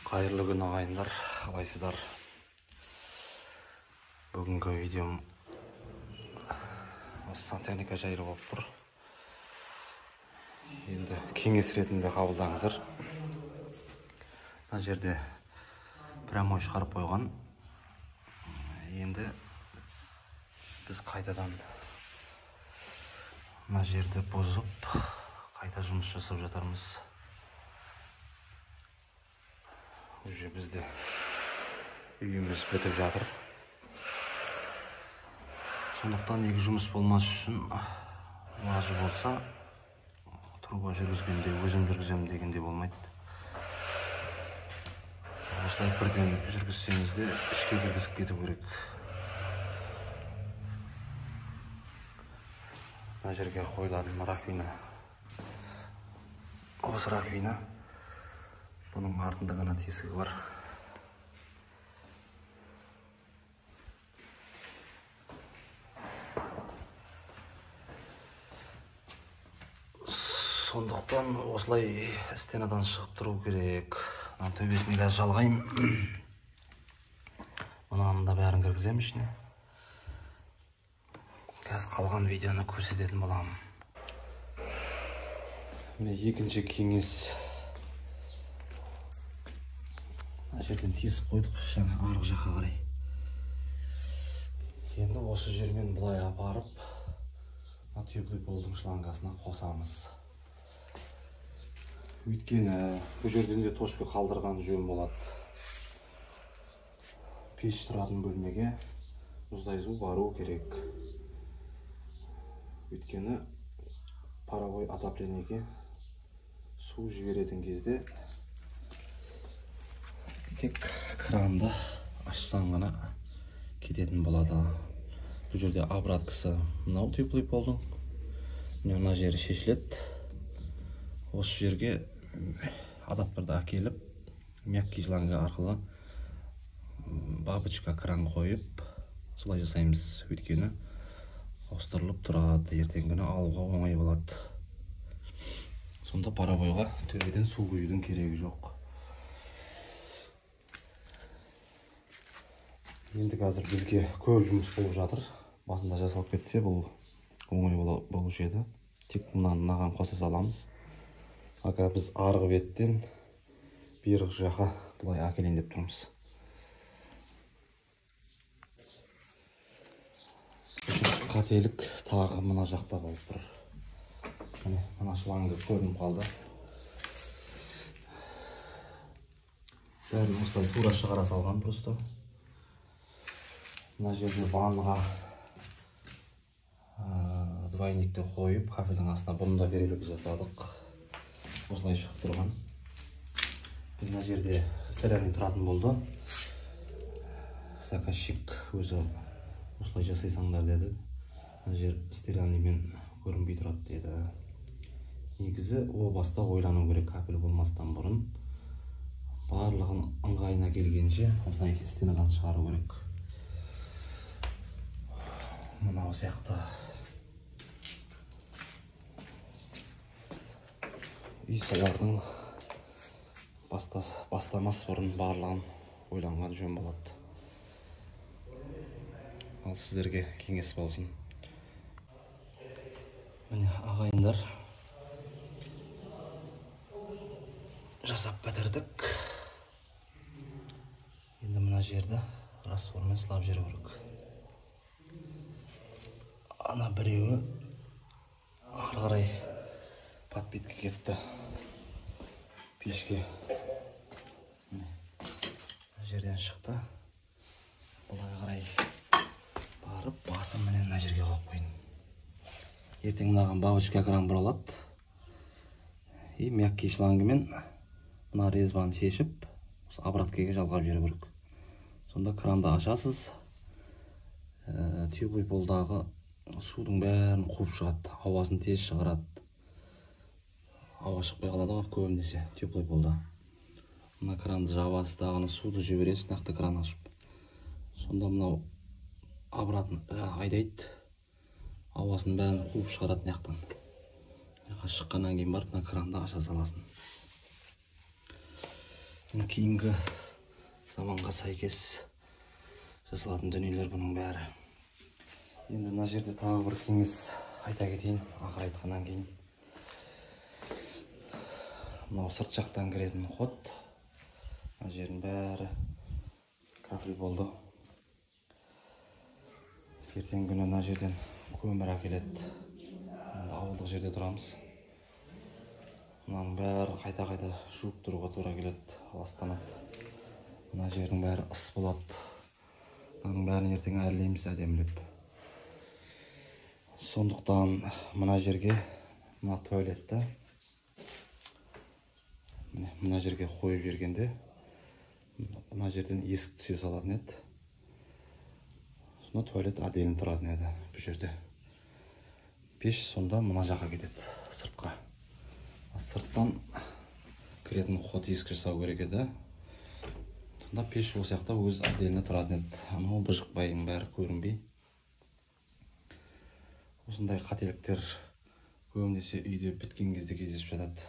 Қайырлы күн ағайындар, қалайсыздар? Бүгінгі видеом осы сантехника жайлы болып тұр. Енді кеңес ретінде қабылдаңыздар. Мына жерде прямой шығарып қойған. Енді біз қайтадан мына жерді бұзып, қайта жұмыс жасап жатармыз. Уже бізде үйіміз бітіп жатыр. Сондықтан екі жұмыс болмас үшін лажы болса труба жүргізгенде өзім жүргізем дегенде болмайды. Осылай бірден жүргізсеңіз де ішке кіргізіп кету керек. Мына жерге қойылатын раковина. Осы раковина. Бұның артында ғана тесігі бар. Сондықтан осылай стенадан шығып тұру керек. Төбесін қазір жалғайым. Мұнаны да бәрін кіргізем ішіне. Қазір қалған видеоны көрсететін боламын. Екінші кеңес. Жерден тесіп қойдық, жаңа арғы жаққа қарай. Енді осы жермен бұлай апарып, теплый полдың шлангасына қосамыз. Өйткені бұл жерден де тошқа қалдырған жөн болады. Пеш тұратын бөлмеге мұздай су бару керек. Өйткені паровой отоплениеге су жіберетін кезде тек кранды ашсаң ғана кететін болады. Бұл жерде обраткасы мынау теплый полдың. Мына жері шешіледі. Осы жерге адаптерді әкеліп, мягкий шланга арқылы бабочка кран қойып, солай жасаймыз. Өйткені ауыстырылып тұрады, ертеңгі күні алуға оңай болады. Сонда паровойға төбеден су құюдың керегі жоқ. Енді қазір бізге көп жұмыс болып жатыр. Басында жасалып кетсе, бұл оңай болушы еді. Тек мынаған қоса саламыз. Ака біз арғы беттен бергі жаққа бұлай әкелейін деп тұрмыз. Қателік тағы мына жақта болып тұр. Мына шланга көрініп қалды. Бәрін осылай тура шығара салған просто. Мына жерде ванға двойникті қойып, кафельдің астына бұны да берелік жасадық. Осылай шығып тұрған. Мына жерде стеляний тұратын болды. Заказчик өзі осылай жасайсаңдар деді. Мына жер стеляныймен көрінбей тұрады деді. Негізі о баста ойлану керек, кафель болмастан бұрын. Барлығын ыңғайына келгенше осылай стенадан шығару керек. Мынау сияқты үй салардың бастамас бұрын барлығын ойланған жөн болады. Ал сіздерге кеңес болсын. Міне ағайындар, жасап бітірдік. Енді мына жерді раствормен сылап жүру керек. Ана біреуі ары қарай подпитка кетті пешке. Жерден шықты. Бұлай қарай барып басым менен мына жерге қойып қойын. Ертең мынаған бабочка кран бұралады. И мягкий шлангымен мына резьбаны шешіп, обраткаға жалғап жүру керек. Сонда кранды ашасыз. Теплый полдағы судың бәрін қуып шығады, ауасын тез шығарады. Ауа шықпай қалады ғой көбінесе теплый полда. Мына кранды жабасыз, дағыны суды жібересіз, нақты кран ашып. Сонда мынау обратно айдайды. Ауасын бәрін қуып шығарады нақтан. Шыққаннан кейін барып мына кранды аша саласың. Кейінгі заманға сәйкес жасалатын дүниелер бұның бәрі. Енді мына жерде тағы бір кеңес айта кетейін, ақыр айтқаннан кейін. Мынау сырт жақтан кіретін ход. Мына жердің бәрі кафель болды. Ертеңгі күні мына жерден көмір әкеледі. Ауылдық жерде тұрамыз. Мынаның бәрі қайта жуып тұруға тура келеді, ластанады. Мына жердің бәрі ыс болады. Мынаның бәрін ертең әрлейміз әдемілеп. Сондықтан мына жерге, мына туалетті, мына жерге қойып жергенде, мына жерден есік түсе салатын еді. Сонда туалет әдемі тұратын еді бұл жерде. Пеш сонда мына жаққа кетеді, сыртқа. Сырттан кіретін ход есік жасау керек еді. Сонда пеш ол сияқты өз отдельно тұратын еді. Анау бұжықпайың бәрі көрінбей. Осындай қателіктер көбінесе үйде біткен кезде кездесіп жатады.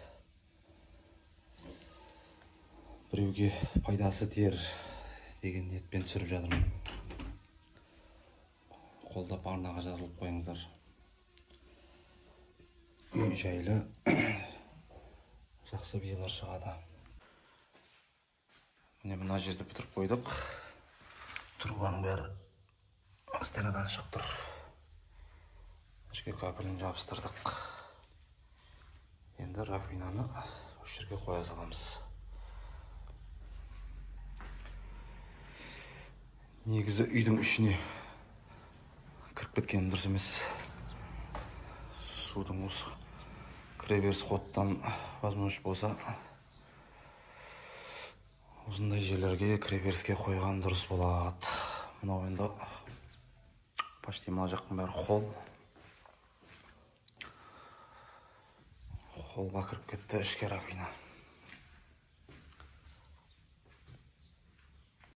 Біреуге пайдасы тиер деген ниетпен түсіріп жатырмын. Қолдап арнаға жазылып қойыңыздар. Үй жайлы жақсы биялар шығады. Міне мына жерді бітіріп қойдық. Трубаның бәрі стенадан шығып тұр. Ішке кабелін жабыстырдық. Енді раковинаны осы жерге қоя саламыз. Негізі үйдің ішіне кіріп кеткен дұрыс емес. Судың осы кіреберіс ходтан возможность болса, осындай жерлерге кіреберіске қойған дұрыс болады. Мынау енді почти мына жақтың бәрі холл. Холлға кіріп кетті ішке раковина.